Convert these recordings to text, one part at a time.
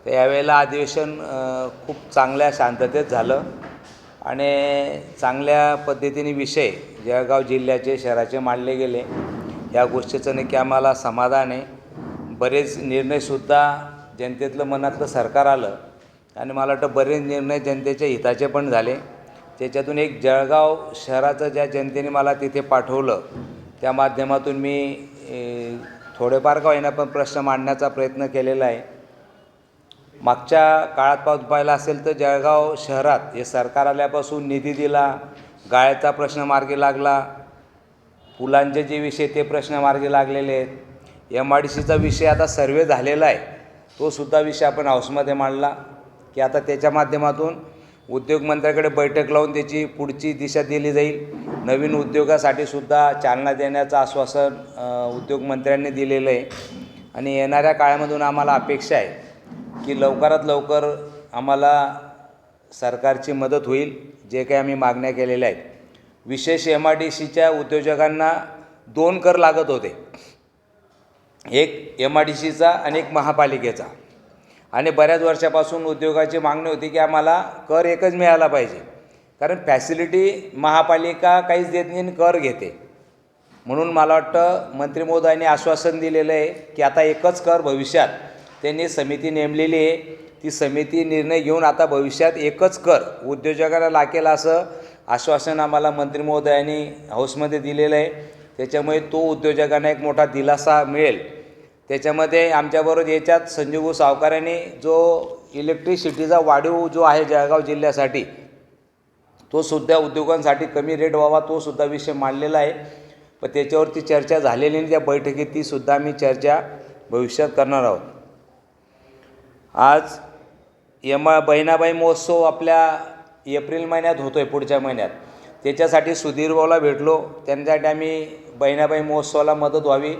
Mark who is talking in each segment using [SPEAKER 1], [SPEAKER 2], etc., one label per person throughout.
[SPEAKER 1] तर यावेळेला अधिवेशन खूप चांगल्या शांततेत झालं आणि चांगल्या पद्धतीने विषय जळगाव जिल्ह्याचे शहराचे मांडले गेले। या गोष्टीचं नक्की आम्हाला समाधान आहे। बरेच निर्णयसुद्धा जनतेतलं मनातलं सरकार आलं आणि मला वाटतं बरेच निर्णय जनतेच्या हिताचे पण झाले। त्याच्यातून एक जळगाव शहराचं ज्या जनतेने मला तिथे पाठवलं त्या माध्यमातून मी थोडेफार का होईना पण प्रश्न मांडण्याचा प्रयत्न केलेला आहे। मागच्या काळात पाहिलं असेल तर जळगाव शहरात हे सरकार आल्यापासून निधी दिला, गाळ्याचा प्रश्न मार्गी लागला, पुलांचे जे विषय ते प्रश्न मार्गी लागलेले आहेत। MIDCचा विषय आता सर्वे झालेला आहे, तो सुद्धा विषय आपण हाऊसमध्ये मांडला की आता त्याच्या माध्यमातून उद्योगमंत्र्याकडे बैठक लावून त्याची पुढची दिशा दिली जाईल। नवीन उद्योगासाठी सुद्धा चालना देण्याचं आश्वासन उद्योगमंत्र्यांनी दिलेलं आहे आणि येणाऱ्या काळामधून आम्हाला अपेक्षा आहे की लवकरात लवकर आम्हाला सरकारची मदत होईल। जे काही आम्ही मागण्या केलेल्या आहेत, विशेष MIDCच्या उद्योजकांना 2 कर लागत होते, एक MIDCचा आणि एक महापालिकेचा, आणि बऱ्याच वर्षापासून उद्योगाची मागणी होती की आम्हाला कर एकच मिळाला पाहिजे, कारण फॅसिलिटी महापालिका काहीच देत नाही आणि कर घेते। म्हणून मला वाटतं मंत्री महोदयांनी आश्वासन दिलेलं आहे की आता एकच कर भविष्यात त्यांनी समिती नेमलेली आहे, ती समिती निर्णय घेऊन आता भविष्यात एकच कर उद्योजकांना लागेल असं आश्वासन आम्हाला मंत्री महोदयांनी हाऊसमध्ये दिलेलं आहे। त्याच्यामुळे तो उद्योजकांना एक मोठा दिलासा मिळेल। त्याच्यामध्ये आमच्याबरोबर याच्यात संजीव सावकारांनी जो इलेक्ट्रिसिटीचा वाढीव जो आहे जळगाव जिल्ह्यासाठी, तो सुद्धा उद्योगांसाठी कमी रेट व्हावा, तो सुद्धा विषय मांडलेला आहे। पण त्याच्यावरती चर्चा झालेली नाही, त्या बैठकीत ती सुद्धा आम्ही चर्चा भविष्यात करणार आहोत। आज बहिणाबाई महोत्सव आपल्या एप्रिल महिन्यात होतो आहे, पुढच्या महिन्यात। त्याच्यासाठी सुधीर भाऊला भेटलो, त्यांच्यासाठी आम्ही बहिणाबाई महोत्सवाला मदत व्हावी,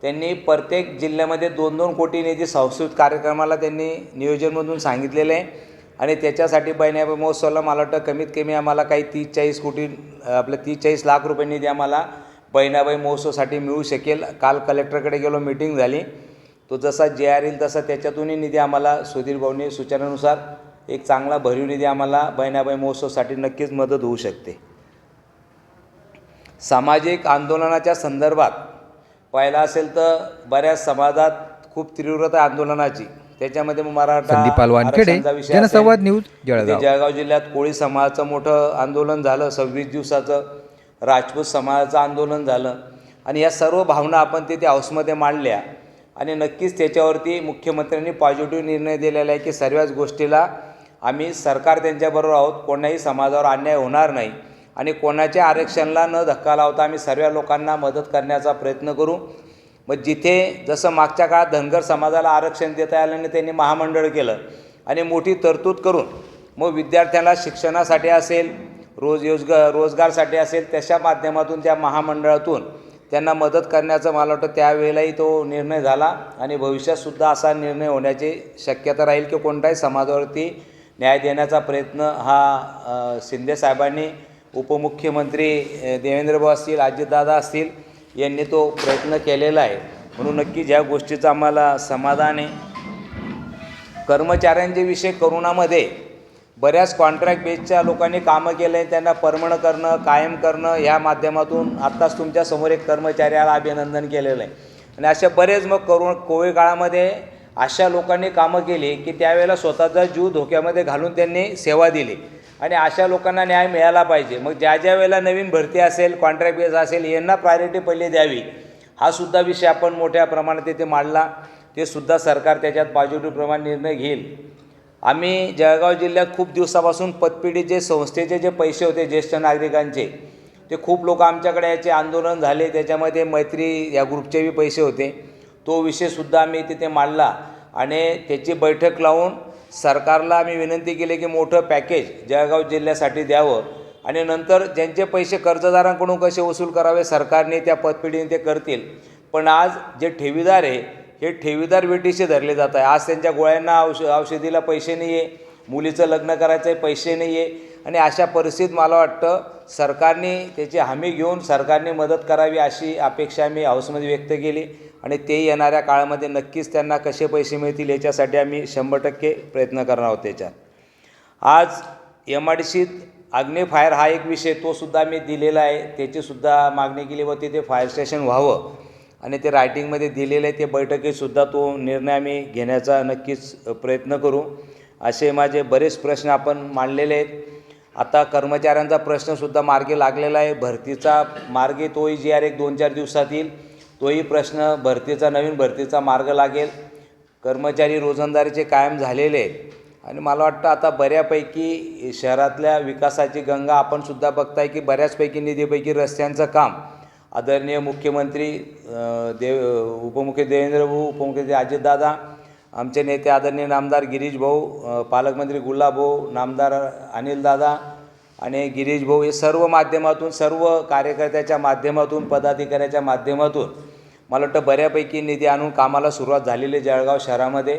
[SPEAKER 1] त्यांनी प्रत्येक जिल्ह्यामध्ये 2-2 कोटी निधी सांस्कृतिक कार्यक्रमाला त्यांनी नियोजनमधून सांगितलेलं आहे आणि त्याच्यासाठी बहिणाबाई महोत्सवाला मला वाटतं कमीत कमी आम्हाला काही 30-40 कोटी आपल्या 30-40 लाख रुपये निधी आम्हाला बहिणाबाई महोत्सवासाठी मिळू शकेल। काल कलेक्टरकडे गेलो, मीटिंग झाली, तो जसा JR येईल तसा त्याच्यातूनही निधी आम्हाला सुधीर भाऊंनी सूचनेनुसार एक चांगला भरीव निधी आम्हाला बहिणाबाई महोत्सवासाठी नक्कीच मदत होऊ शकते। सामाजिक आंदोलनाच्या संदर्भात पाहिलं असेल तर बऱ्याच समाजात खूप तीव्रता आंदोलनाची, त्याच्यामध्ये मराठा आरक्षणाचा विषय,
[SPEAKER 2] जनसंवाद न्यूज जळगाव।
[SPEAKER 1] जळगाव जिल्ह्यात कोळी समाजाचं मोठं आंदोलन झालं, 26 दिवसाचं राजपूत समाजाचं आंदोलन झालं आणि या सर्व भावना आपण तिथे हाऊसमध्ये मांडल्या आणि नक्कीच त्याच्यावरती मुख्यमंत्र्यांनी पॉझिटिव्ह निर्णय दिलेला आहे की सर्वच गोष्टीला आम्ही सरकार त्यांच्याबरोबर आहोत, कोणाही समाजावर अन्याय होणार नाही आणि कोणाच्या आरक्षणाला न धक्का लावता आम्ही सर्व लोकांना मदत करण्याचा प्रयत्न करू। मग जिथे जसं मागच्या काळात धनगर समाजाला आरक्षण देता आलं नाही, त्यांनी महामंडळ केलं आणि मोठी तरतूद करून मग विद्यार्थ्यांना शिक्षणासाठी असेल, रोजगारसाठी असेल, त्याच्या माध्यमातून त्या महामंडळातून त्यांना मदत करण्याचं मला वाटतं त्यावेळेलाही तो निर्णय झाला आणि भविष्यातसुद्धा असा निर्णय होण्याची शक्यता राहील की कोणत्याही समाजावरती न्याय देण्याचा प्रयत्न हा शिंदे साहेबांनी, उपमुख्यमंत्री देवेंद्रभाऊ असतील, अजितदादा असतील, यांनी तो प्रयत्न केलेला आहे। म्हणून नक्की ज्या गोष्टीचं आम्हाला समाधान आहे। कर्मचाऱ्यांचे विषय, करोनामध्ये बऱ्याच कॉन्ट्रॅक्ट बेसच्या लोकांनी कामं केलं आहे, त्यांना परमनंट करणं, कायम करणं, या माध्यमातून आत्ताच तुमच्यासमोर एक कर्मचाऱ्याला अभिनंदन केलेलं आहे आणि अशा बरेच मग कोविड काळामध्ये अशा लोकांनी कामं केली की त्यावेळेला स्वतःचा जीव धोक्यामध्ये घालून त्यांनी सेवा दिली आणि अशा लोकांना न्याय मिळाला पाहिजे। मग ज्या वेळेला नवीन भरती असेल, कॉन्ट्रॅक्ट बेस असेल, यांना प्रायोरिटी पहिले द्यावी, हा सुद्धा विषय आपण मोठ्या प्रमाणात तिथे मांडला। ते सुद्धा सरकार त्याच्यात पॉझिटिव्ह प्रमाणे निर्णय घेईल। आम्ही जळगाव जिल्ह्यात खूप दिवसापासून पतपेढीचे संस्थेचे जे पैसे होते ज्येष्ठ नागरिकांचे, ते खूप लोक आमच्याकडे याचे आंदोलन झाले, त्याच्यामध्ये मैत्री या ग्रुपचेही पैसे होते, तो विषयसुद्धा आम्ही तिथे मांडला आणि त्याची बैठक लावून सरकारला आम्ही विनंती केली की मोठं पॅकेज जळगाव जिल्ह्यासाठी द्यावं आणि नंतर ज्यांचे पैसे कर्जदारांकडून कसे वसूल करावे सरकारने त्या पतपेढीने ते करतील। पण आज जे ठेवीदार आहे हे ठेवीदार वेटीशी धरले जात आहे। आज त्यांच्या गोळ्यांना औषधीला पैसे नाही आहे, मुलीचं लग्न करायचं पैसे नाही आहे आणि अशा परिस्थितीत मला वाटतं सरकारने त्याची हमी घेऊन सरकारने मदत करावी अशी अपेक्षा मी हाऊसमध्ये व्यक्त केली आणि ते येणाऱ्या काळामध्ये नक्कीच त्यांना कसे पैसे मिळतील याच्यासाठी आम्ही 100% प्रयत्न करणार आहोत. त्याच्यात आज MIDCत अग्नी फायर हा एक विषय तोसुद्धा मी दिलेला आहे, त्याचीसुद्धा मागणी केली होती ते फायर स्टेशन व्हावं आणि ते रायटिंगमध्ये दिलेलं आहे. ते बैठकीतसुद्धा तो निर्णय आम्ही घेण्याचा नक्कीच प्रयत्न करू. असे माझे बरेच प्रश्न आपण मांडलेले आहेत. आता कर्मचाऱ्यांचा प्रश्नसुद्धा मार्गी लागलेला आहे. भरतीचा मार्गी तोही GR एक 2-4 दिवसात येईल. तोही प्रश्न भरतीचा नवीन भरतीचा मार्ग लागेल. कर्मचारी रोजंदारीचे कायम झालेले आहेत आणि मला वाटतं आता बऱ्यापैकी शहरातल्या विकासाची गंगा आपणसुद्धा बघताय की बऱ्याचपैकी निधीपैकी रस्त्यांचं काम आदरणीय मुख्यमंत्री उपमुख्यमंत्री देवेंद्र भाऊ, उपमुख्यमंत्री अजितदादा, आमचे नेते आदरणीय नामदार गिरीश भाऊ, पालकमंत्री गुलाब भाऊ, नामदार अनिलदादा आणि गिरीश भाऊ हे सर्व माध्यमातून, सर्व कार्यकर्त्याच्या माध्यमातून, पदाधिकाऱ्याच्या माध्यमातून मला वाटतं बऱ्यापैकी निधी आणून कामाला सुरुवात झालेली जळगाव शहरामध्ये.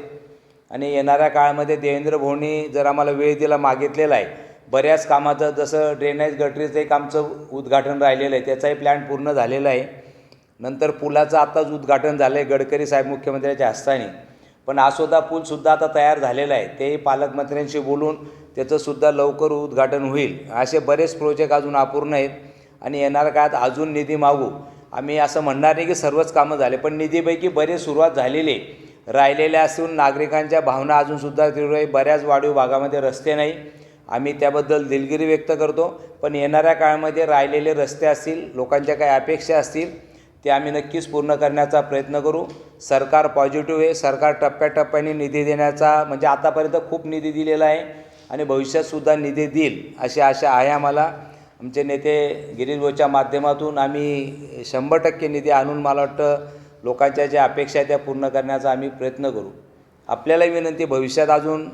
[SPEAKER 1] आणि येणाऱ्या काळामध्ये देवेंद्र भाऊंनी जर आम्हाला वेळ दिला मागितलेला आहे, बऱ्याच कामाचं जसं ड्रेनेज गटरीचं एक आमचं उद्घाटन राहिलेलं आहे, त्याचाही प्लॅन पूर्ण झालेला आहे. नंतर पुलाचं आत्ताच उद्घाटन झालं आहे गडकरी साहेब मुख्यमंत्र्यांच्या हस्ताने. पण आसोदा पूलसुद्धा आता तयार झालेला आहे, तेही पालकमंत्र्यांशी बोलून त्याचंसुद्धा लवकर उद्घाटन होईल. असे बरेच प्रोजेक्ट अजून अपूर्ण आहेत आणि येणाऱ्या काळात अजून निधी मागू. आम्ही असं म्हणणार नाही की सर्वच कामं झाले, पण निधीपैकी बरीच सुरुवात झालेली आहे. राहिलेल्या असून नागरिकांच्या भावना अजूनसुद्धा तीव्र आहे. बऱ्याच वाढीव भागामध्ये रस्ते नाही, आम्ही त्याबद्दल दिलगिरी व्यक्त करतो. पण येणाऱ्या काळामध्ये राहिलेले रस्ते असतील, लोकांच्या काही अपेक्षा असतील, ते आम्ही नक्कीच पूर्ण करण्याचा प्रयत्न करू. सरकार पॉझिटिव्ह आहे. सरकार टप्प्याटप्प्याने निधी देण्याचा, म्हणजे आतापर्यंत खूप निधी दिलेला आहे आणि भविष्यातसुद्धा निधी देईल अशी आशा आहे आम्हाला. आमचे नेते गिरीश भाऊच्या माध्यमातून आम्ही 100% निधी आणून मला वाटतं लोकांच्या ज्या अपेक्षा आहेत त्या पूर्ण करण्याचा आम्ही प्रयत्न करू. आपल्यालाही विनंती, भविष्यात अजून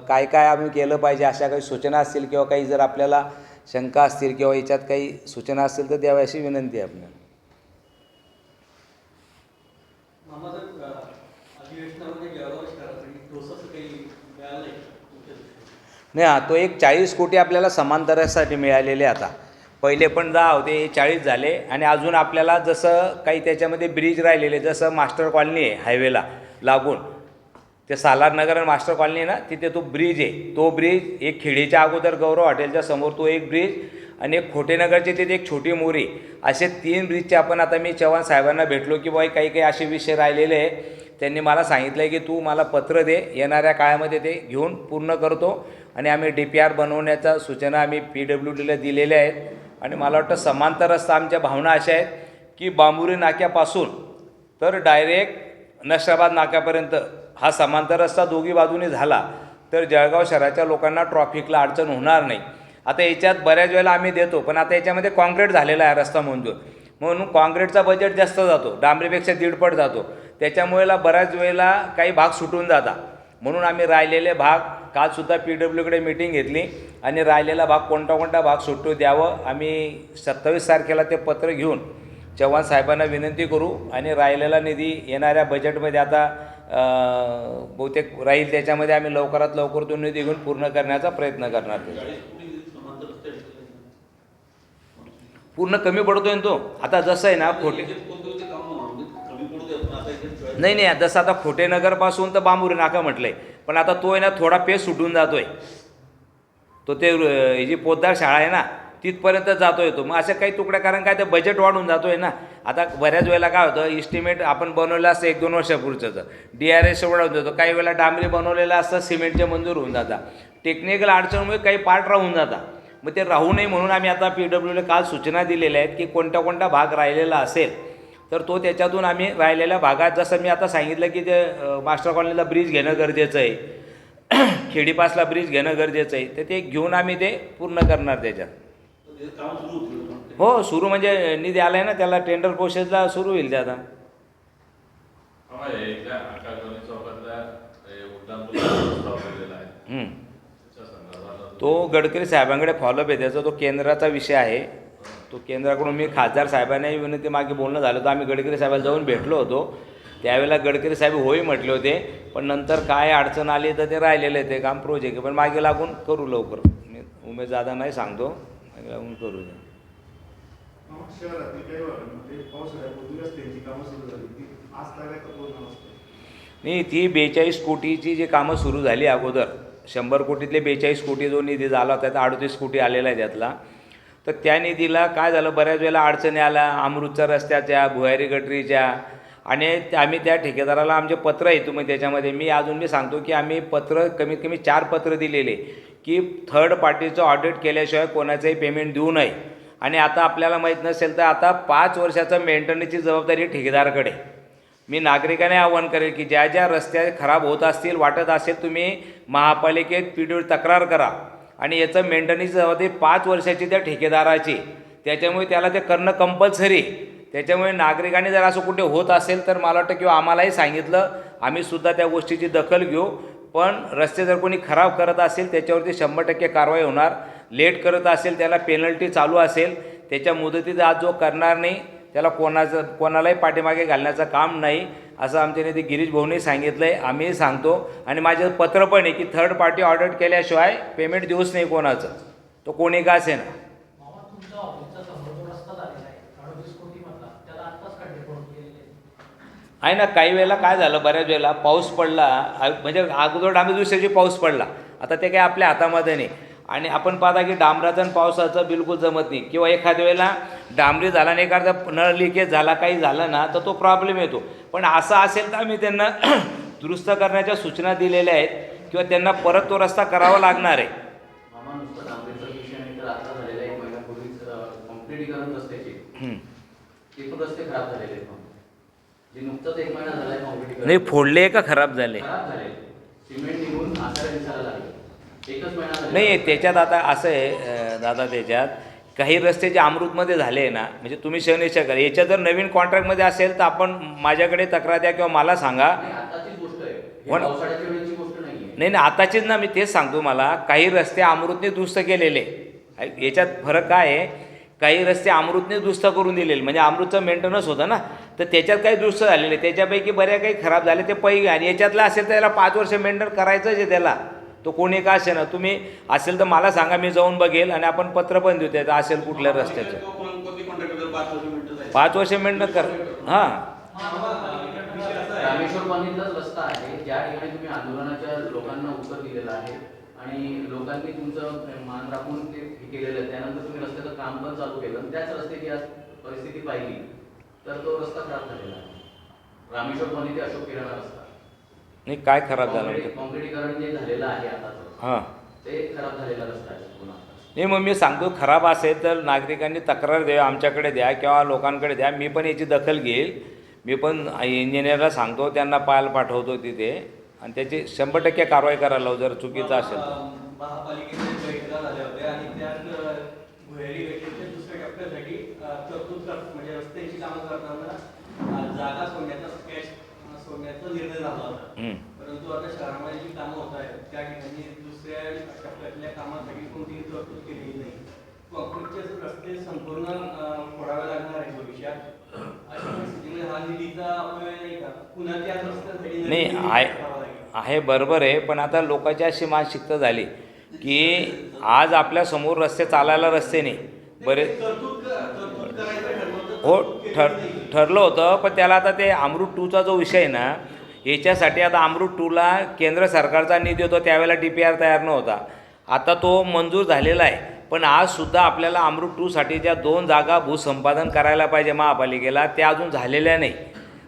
[SPEAKER 1] काय काय आम्ही केलं पाहिजे अशा काही सूचना असतील किंवा काही जर आपल्याला शंका असतील किंवा याच्यात काही सूचना असतील तर द्यावी अशी विनंती आहे आपल्याला. नाही, तो एक 40 कोटी आपल्याला समांतरासाठी मिळालेले. आता पहिले पण 10 होते, 40 झाले आणि अजून आपल्याला जसं काही त्याच्यामध्ये ब्रिज राहिलेले, जसं मास्टर कॉलनी आहे हायवेला लागून, ते सालारनगर आणि मास्टर कॉलनी आहे ना, तिथे तो ब्रिज आहे. तो ब्रिज एक खेडीच्या अगोदर गौरव हॉटेलच्या समोर तो एक ब्रिज आणि एक खोटेनगरची तिथे एक छोटी मोरी, असे 3 ब्रिजचे आपण आता मी चव्हाण साहेबांना भेटलो की बाई काही काही असे विषय राहिलेले आहे. त्यांनी मला सांगितलं आहे की तू मला पत्र दे, येणाऱ्या काळामध्ये ते घेऊन पूर्ण करतो आणि आम्ही DPR बनवण्याच्या सूचना आम्ही PWDला दिलेल्या आहेत. आणि मला वाटतं समांतर रस्ता, आमच्या भावना अशा आहेत की बांबुरी नाक्यापासून तर डायरेक्ट नशिराबाद नाक्यापर्यंत हा समांतर रस्ता दोघी बाजूने झाला तर जळगाव शहराच्या लोकांना ट्रॉफिकला अडचण होणार नाही. आता याच्यात बऱ्याच वेळेला आम्ही देतो, पण आता याच्यामध्ये कॉन्क्रीट झालेला आहे रस्ता मंजूर, म्हणून कॉन्क्रीटचा बजेट जास्त जातो, डांबरीपेक्षा 1.5 पट जातो. त्याच्यामुळेला बऱ्याच वेळेला काही भाग सुटून जातात. म्हणून आम्ही राहिलेले भाग, कालसुद्धा PWकडे मीटिंग घेतली आणि राहिलेला भाग कोणता भाग सुटू द्यावं. आम्ही 27 तारखेला ते पत्र घेऊन चव्हाण साहेबांना विनंती करू आणि राहिलेला निधी येणाऱ्या बजेटमध्ये आता बहुतेक राहील, त्याच्यामध्ये आम्ही लवकरात लवकर तो निधी घेऊन पूर्ण करण्याचा प्रयत्न करणार. पूर्ण कमी पडतोय ना तो. आता जसं आहे ना नाही, जसं आता खोटेनगरपासून तर बांबुरी नाका म्हटलंय, पण आता तो आहे ना थोडा पेस सुटून जातोय. तो ते ही जी पोद्दार शाळा आहे ना तिथपर्यंत जातोय तो. मग अशा काही तुकड्या, कारण काय ते बजेट वाढून जातोय ना. आता बऱ्याच वेळेला काय होतं, इस्टिमेट आपण बनवलं असतं 1-2 वर्षापूर्वीचं, DRS वाढवून जातो. काही वेळेला डांबरी बनवलेलं असतं, सिमेंटचे मंजूर होऊन जातात. टेक्निकल अडचणीमुळे काही पार्ट राहून जातात. मग ते राहू नये म्हणून आम्ही आता PWला काल सूचना दिलेल्या आहेत की कोणता भाग राहिलेला असेल तर तो त्याच्यातून आम्ही राहिलेल्या भागात, जसं मी आता सांगितलं की ते मास्टर कॉलनीला ब्रिज घेणं गरजेचं आहे, खेडीपासला ब्रिज घेणं गरजेचं आहे, तर ते घेऊन आम्ही ते पूर्ण करणार. त्याच्यात हो सुरू, म्हणजे निधी आला आहे ना, त्याला टेंडर प्रोसेसला सुरू होईल ते आता. तो गडकरी साहेबांकडे फॉलोअप आहे त्याचा, तो केंद्राचा विषय आहे. तो केंद्राकडून मी खासदार साहेबांनाही विनंती, मागे बोलणं झालं होतं, आम्ही गडकरी साहेबांना जाऊन भेटलो होतो. त्यावेळेला गडकरी साहेब होई म्हटले होते पण नंतर काय अडचण आली तर ते राहिलेलं आहे ते काम प्रोजेक्ट, पण मागे लागून करू लवकर. मी उमेश दादा नाही सांगतो, मागे लागून करू द्या. नाही, ती 42 कोटीची जी कामं सुरू झाली अगोदर, 100 कोटीतले 42 कोटी जो निधी झाला होता त्यात 38 कोटी आलेला आहे त्यातला. तर त्या निधीला काय झालं, बऱ्याच वेळेला अडचणी आल्या अमृतच्या रस्त्याच्या, भुयारी गटरीच्या, आणि आम्ही त्या ठेकेदाराला आमचे पत्र आहे तुम्ही त्याच्यामध्ये मी सांगतो की आम्ही पत्र कमीत कमी 4 पत्र दिलेले की थर्ड पार्टीचं ऑडिट केल्याशिवाय कोणाचंही पेमेंट देऊ नये. आणि आता आपल्याला माहीत नसेल तर आता 5 वर्षाचं मेंटेनन्सची जबाबदारी ठेकेदाराकडे. मी नागरिकांना आवाहन करेल की ज्या ज्या रस्ते खराब होत असतील, वाटत असेल, तुम्ही महापालिकेत PDO तक्रार करा आणि याचं मेंटेनन्सची जबाबदारी 5 वर्षाची त्या ठेकेदाराची. त्याच्यामुळे त्याला ते करणं कंपल्सरी. त्याच्यामुळे नागरिकांनी जर असं कुठे होत असेल तर मला वाटतं किंवा आम्हालाही सांगितलं, आम्हीसुद्धा त्या गोष्टीची दखल घेऊ. पण रस्ते जर कोणी खराब करत असेल त्याच्यावरती 100% कारवाई होणार. लेट करत असेल त्याला पेनल्टी चालू असेल. त्याच्या मुदतीत आज जो करणार नाही त्याला कोणालाही पाठीमागे घालण्याचं काम नाही, असं आमच्या नेते गिरीश भाऊंनी सांगितलं आहे. आम्ही सांगतो आणि माझं पत्र पण आहे की थर्ड पार्टी ऑडिट केल्याशिवाय पेमेंट देऊच नाही कोणाचं, तो कोणी का असे ना. आहे ना, काही वेळेला काय झालं, बऱ्याच वेळेला पाऊस पडला, म्हणजे अगोदर आम्ही दुसऱ्याची पाऊस पडला, आता ते काही आपल्या हातामध्ये नाही. आणि आपण पाहता की डांबराचं आणि पावसाचं बिलकुल जमत नाही, किंवा एखाद्या वेळेला डांबरी झाला आणि एखादा नळ लिकेज झाला, काही झालं ना तर तो प्रॉब्लेम येतो. पण असं असेल तर आम्ही त्यांना दुरुस्त करण्याच्या सूचना दिलेल्या आहेत किंवा त्यांना परत तो रस्ता करावा लागणार आहे. नाही, फोडले का खराब झाले? नाही, त्याच्यात आता असं आहे दादा, त्याच्यात काही रस्ते जे अमृतमध्ये झाले आहे ना, म्हणजे तुम्ही शनिशा करा, याच्यात जर नवीन कॉन्ट्रॅक्टमध्ये असेल तर आपण माझ्याकडे तक्रार द्या किंवा मला सांगा. नाही, आताचीच ना, मी तेच सांगतो. मला काही रस्ते अमृतने दुरुस्त केलेले, याच्यात फरक काय आहे, काही रस्ते अमृतने दुरुस्त करून दिलेले, म्हणजे अमृतचं मेंटेनन्स होतं ना, तर त्याच्यात काही दुरुस्त झालेले, त्याच्यापैकी बऱ्या काही खराब झाले ते पैकी. आणि याच्यातला असेल तर त्याला 5 वर्ष मेंटेन करायचंच आहे त्याला, तो कोणी का असे ना. तुम्ही असेल तर मला सांगा, मी जाऊन बघेल आणि आपण पत्र पण देऊ त्याचं असेल कुठल्या रस्त्याचं. 5 वर्ष मेंटेन कर. हां,
[SPEAKER 2] रामेश्वर कॉलनीतलाच रस्ता आहे ज्या ठिकाणी तुम्ही आंदोलनाच्या लोकांना उत्तर दिलेलं आहे आणि लोकांनी तुमचं मान राखून ते केलेलं आहे. त्यानंतर तुम्ही रस्त्याचं काम पण चालू केलं, त्याच रस्त्याची आज परिस्थिती पाहिली तर तो रस्ता खराब झालेला आहे. रामेश्वर कॉलनी ते अशोक किराणा रस्ता
[SPEAKER 1] नाही, काय खराब झालं?
[SPEAKER 2] कॉन्क्रीटीकरण जे झालेलं आहे आता,
[SPEAKER 1] हां,
[SPEAKER 2] ते खराब झालेला रस्ता आहे.
[SPEAKER 1] नाही, मग मी सांगतो खराब असेल तर नागरिकांनी तक्रार द्या, आमच्याकडे द्या किंवा लोकांकडे द्या, मी पण याची दखल घेईल. मी पण इंजिनियरला सांगतो, त्यांना पाहायला पाठवतो तिथे आणि त्याची 100% कारवाई करायला लावू जर चुकीचं असेल तर.
[SPEAKER 3] महापालिकेच्या बैठका झाल्या होत्या आणि त्यात भुयारी गटरीच्या दुसऱ्या टप्प्यासाठी तरतूद म्हणजे रस्त्याची कामं करताना जागा सोडण्याचा निर्णय झाला होता. परंतु आता शहरामध्ये जी कामं होत आहेत त्या ठिकाणी दुसऱ्या टप्प्यातल्या कामासाठी कोणतीही तरतूद केलेली नाही. कॉन्क्रीटचे रस्ते संपूर्ण फोडावे लागणार आहे भविष्यात. अशा परिस्थितीमध्ये हा निधीचा अपव्यय नाही का? पुन्हा त्या रस्त्यांसाठी
[SPEAKER 1] नाही आहे, बरोबर आहे. पण आता लोकांची अशी मानसिकता झाली की आज आपल्या समोर रस्ते चालायला रस्ते नाही. बरेच हो ठरलं होतं, पण त्याला आता ते अमृत 2चा जो विषय आहे ना, याच्यासाठी आता अमृत 2ला केंद्र सरकारचा निधी होता, त्यावेळेला DPR तयार नव्हता. आता तो मंजूर झालेला आहे. पण आजसुद्धा आपल्याला अमृत 2साठी ज्या 2 जागा भूसंपादन करायला पाहिजे महापालिकेला, त्या अजून झालेल्या नाही.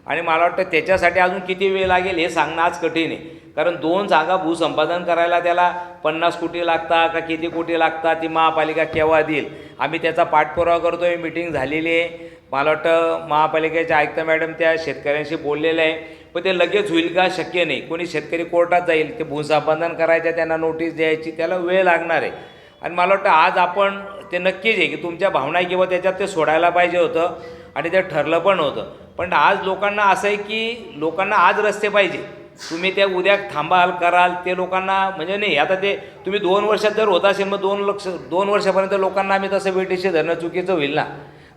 [SPEAKER 1] आणि मला वाटतं त्याच्यासाठी अजून किती वेळ लागेल हे सांगणं आज कठीण आहे. कारण 2 जागा भूसंपादन करायला त्याला 50 कोटी लागतात का किती कोटी लागतात, ती महापालिका केव्हा देईल. आम्ही त्याचा पाठपुरावा करतो आहे, मीटिंग झालेली आहे. मला वाटतं महापालिकेच्या आयुक्त मॅडम त्या शेतकऱ्यांशी बोललेलं आहे, पण ते लगेच होईल का शक्य नाही. कोणी शेतकरी कोर्टात जाईल, ते भूसंपादन करायचं, त्यांना नोटीस द्यायची, त्याला वेळ लागणार आहे. आणि मला वाटतं आज आपण ते नक्कीच आहे की तुमच्या भावना किंवा त्याच्यात ते सोडायला पाहिजे होतं आणि ते ठरलं पण होतं. पण आज लोकांना असं आहे की लोकांना आज रस्ते पाहिजे. तुम्ही त्या उद्या थांबाल कराल ते लोकांना म्हणजे नाही. आता ते तुम्ही 2 वर्षात जर होत असेल मग 2 वर्षापर्यंत लोकांना आम्ही तसं वेटीशी धरणं चुकीचं होईल ना.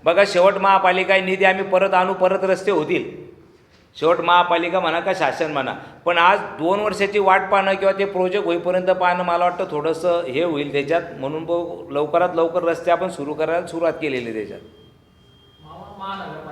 [SPEAKER 1] बघा, शेवट महापालिका निधी आम्ही परत आणू, परत रस्ते होतील. शेवट महापालिका म्हणा का शासन म्हणा, पण आज 2 वर्षाची वाट पाहणं किंवा ते प्रोजेक्ट होईपर्यंत पाहणं मला वाटतं थोडंसं हे होईल त्याच्यात, म्हणून लवकरात लवकर रस्ते आपण सुरू करायला सुरुवात केलेली त्याच्यात.
[SPEAKER 4] महानगर